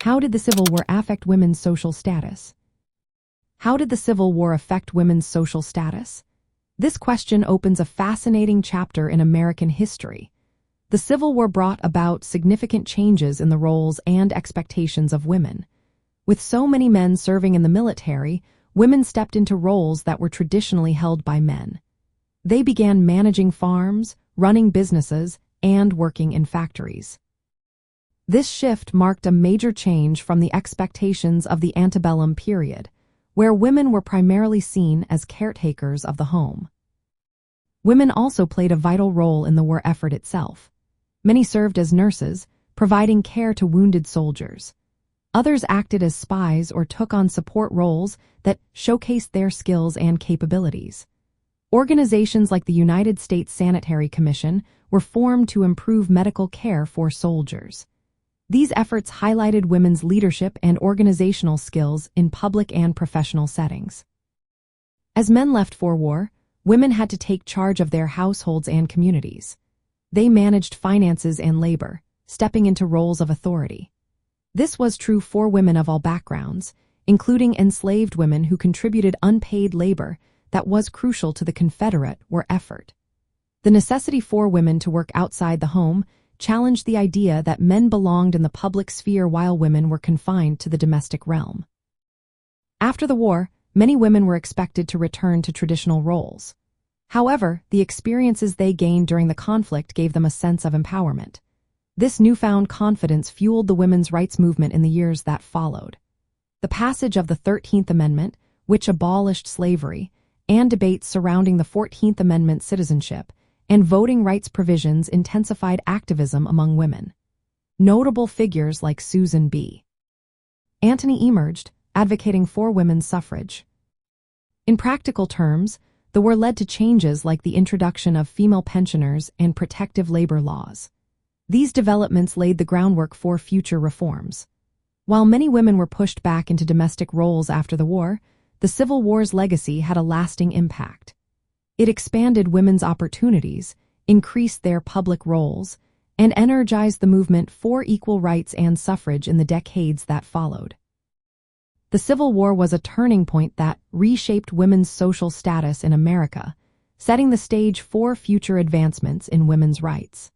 How did the Civil War affect women's social status? How did the Civil War affect women's social status? This question opens a fascinating chapter in American history. The Civil War brought about significant changes in the roles and expectations of women. With so many men serving in the military, women stepped into roles that were traditionally held by men. They began managing farms, running businesses, and working in factories. This shift marked a major change from the expectations of the antebellum period, where women were primarily seen as caretakers of the home. Women also played a vital role in the war effort itself. Many served as nurses, providing care to wounded soldiers. Others acted as spies or took on support roles that showcased their skills and capabilities. Organizations like the United States Sanitary Commission were formed to improve medical care for soldiers. These efforts highlighted women's leadership and organizational skills in public and professional settings. As men left for war, women had to take charge of their households and communities. They managed finances and labor, stepping into roles of authority. This was true for women of all backgrounds, including enslaved women who contributed unpaid labor that was crucial to the Confederate war effort. The necessity for women to work outside the home challenged the idea that men belonged in the public sphere while women were confined to the domestic realm. After the war, many women were expected to return to traditional roles. However, the experiences they gained during the conflict gave them a sense of empowerment. This newfound confidence fueled the women's rights movement in the years that followed. The passage of the 13th Amendment, which abolished slavery, and debates surrounding the 14th Amendment citizenship and voting rights provisions intensified activism among women. Notable figures like Susan B. Anthony emerged, advocating for women's suffrage. In practical terms, the war led to changes like the introduction of female pensioners and protective labor laws. These developments laid the groundwork for future reforms. While many women were pushed back into domestic roles after the war, the Civil War's legacy had a lasting impact. It expanded women's opportunities, increased their public roles, and energized the movement for equal rights and suffrage in the decades that followed. The Civil War was a turning point that reshaped women's social status in America, setting the stage for future advancements in women's rights.